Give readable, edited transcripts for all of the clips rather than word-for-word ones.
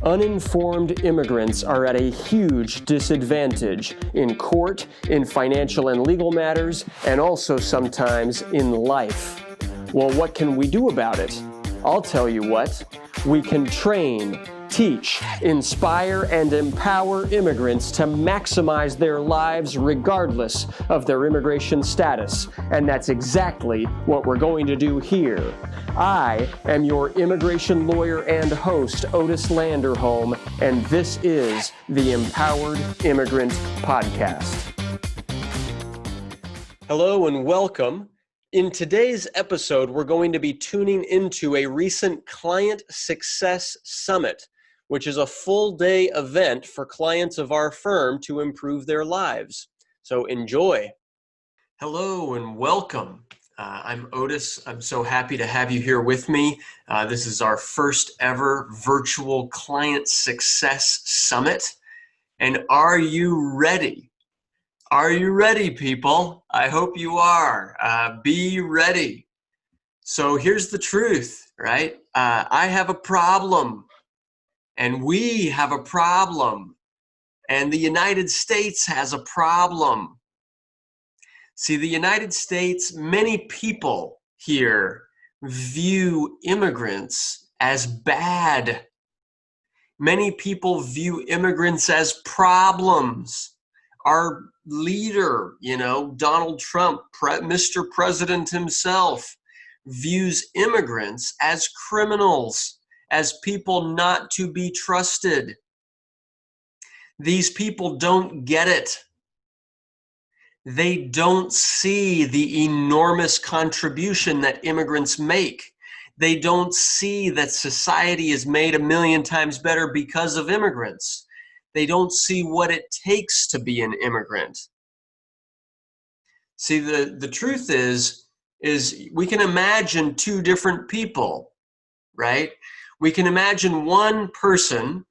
Uninformed immigrants are at a huge disadvantage in court, in financial and legal matters, and also sometimes in life. Well, what can we do about it? I'll tell you what. We can train, teach, inspire, and empower immigrants to maximize their lives regardless of their immigration status. And that's exactly what we're going to do here. I am your immigration lawyer and host, Otis Landerholm, and this is the Empowered Immigrant Podcast. Hello and welcome. In today's episode, we're going to be tuning into a recent Client Success Summit, which is a full-day event for clients of our firm to improve their lives. So enjoy. Hello and welcome. I'm Otis. I'm so happy to have you here with me. This is our first ever virtual Client Success Summit. And are you ready? Are you ready, people? I hope you are. Be ready. So here's the truth, right? I have a problem. And we have a problem, and the United States has a problem. See, the United States, many people here view immigrants as bad. Many people view immigrants as problems. Our leader, Donald Trump, Mr. President himself, views immigrants as criminals, as people not to be trusted. These people don't get it. They don't see the enormous contribution that immigrants make. They don't see that society is made 1,000,000 times better because of immigrants. They don't see what it takes to be an immigrant. See, the truth is we can imagine two different people, right? We can imagine one person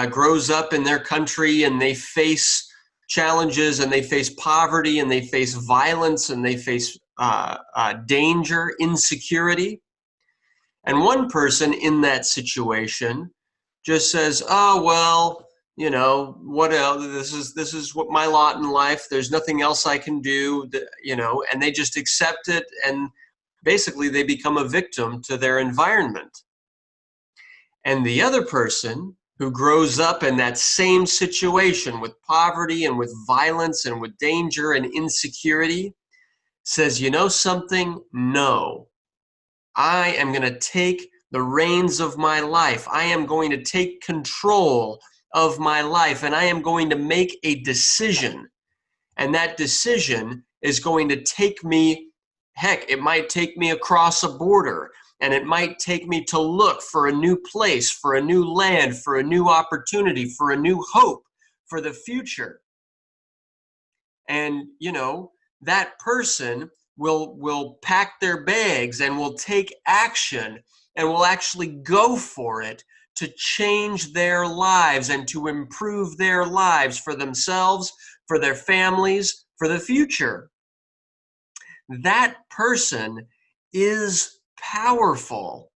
grows up in their country and they face challenges and they face poverty and they face violence and they face danger, insecurity. And one person in that situation just says, oh, well, what else? This is what my lot in life. There's nothing else I can do, and they just accept it. And basically they become a victim to their environment. And the other person who grows up in that same situation with poverty and with violence and with danger and insecurity says, you know something? No. I am going to take the reins of my life. I am going to take control of my life, and I am going to make a decision. And that decision is going to take me, heck, it might take me across a border. And it might take me to look for a new place, for a new land, for a new opportunity, for a new hope for the future. And, that person will pack their bags and will take action and will actually go for it to change their lives and to improve their lives for themselves, for their families, for the future. That person is powerful.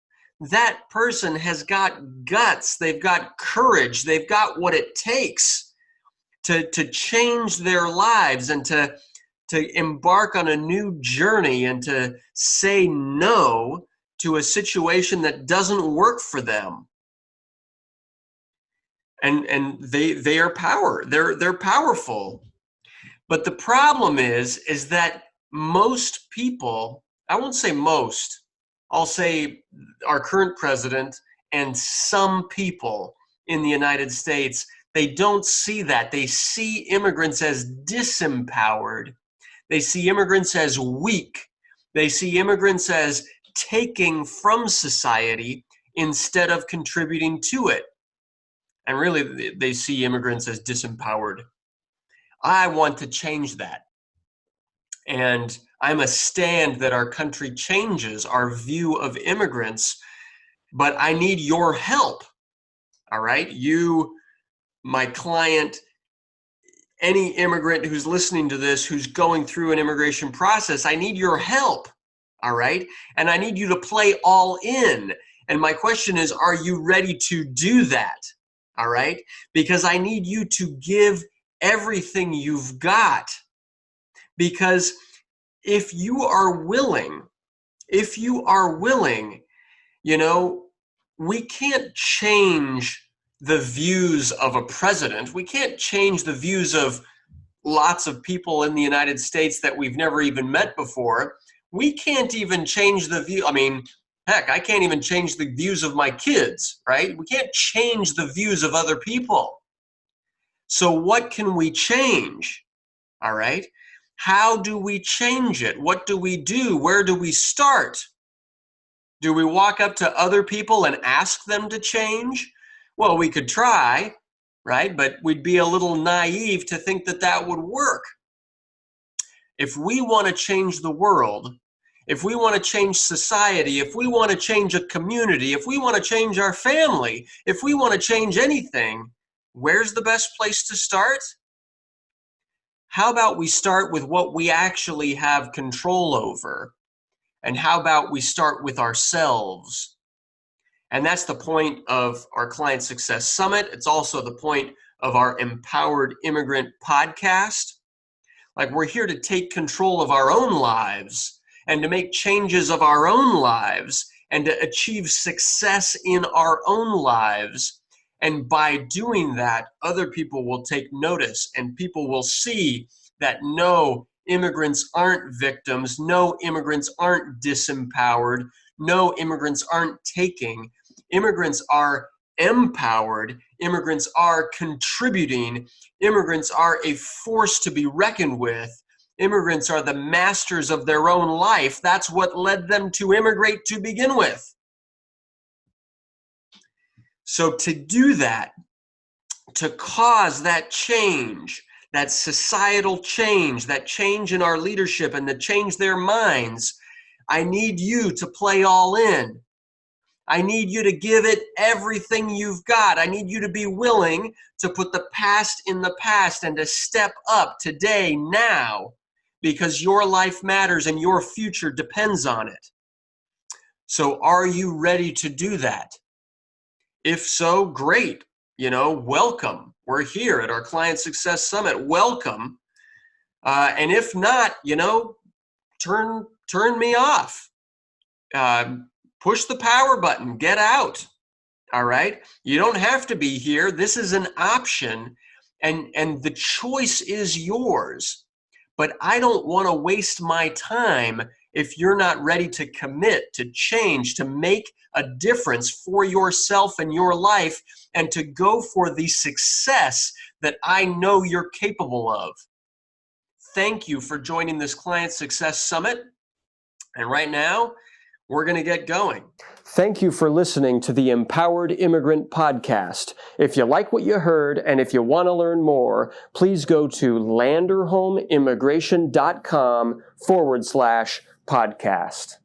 That person has got guts. They've got courage. They've got what it takes to change their lives and to embark on a new journey and to say no to a situation that doesn't work for them. And they are they're powerful. But the problem is that most people, I won't say most, I'll say our current president and some people in the United States, they don't see that. They see immigrants as disempowered. They see immigrants as weak. They see immigrants as taking from society instead of contributing to it. And really, they see immigrants as disempowered. I want to change that. And I'm a stand that our country changes our view of immigrants, but I need your help. All right? You, my client, any immigrant who's listening to this, who's going through an immigration process, I need your help. All right? And I need you to play all in And my question is, are you ready to do that? All right? Because I need you to give everything you've got. Because if you are willing, we can't change the views of a president. We can't change the views of lots of people in the United States that we've never even met before. We can't even change the view. I mean, heck, I can't even change the views of my kids, right? We can't change the views of other people. So what can we change? All right? How do we change it? What do we do? Where do we start? Do we walk up to other people and ask them to change? Well, we could try, right? But we'd be a little naive to think that that would work. If we want to change the world, if we want to change society, if we want to change a community, if we want to change our family, if we want to change anything, where's the best place to start? How about we start with what we actually have control over? And how about we start with ourselves? And that's the point of our Client Success Summit. It's also the point of our Empowered Immigrant podcast. Like, we're here to take control of our own lives and to make changes of our own lives and to achieve success in our own lives. And by doing that, other people will take notice and people will see that no, immigrants aren't victims, no, immigrants aren't disempowered, no, immigrants aren't taking. Immigrants are empowered, immigrants are contributing, immigrants are a force to be reckoned with, immigrants are the masters of their own life. That's what led them to immigrate to begin with. So to do that, to cause that change, that societal change, that change in our leadership and to change their minds, I need you to play all in. I need you to give it everything you've got. I need you to be willing to put the past in the past and to step up today, now, because your life matters and your future depends on it. So are you ready to do that? If so, great. Welcome. We're here at our Client Success Summit. Welcome. And if not, turn me off. Push the power button. Get out. All right? You don't have to be here. This is an option, and the choice is yours. But I don't want to waste my time if you're not ready to commit, to change, to make a difference for yourself and your life, and to go for the success that I know you're capable of. Thank you for joining this Client Success Summit. And right now, we're going to get going. Thank you for listening to the Empowered Immigrant podcast. If you like what you heard and if you want to learn more, please go to landerholmimmigration.com/podcast.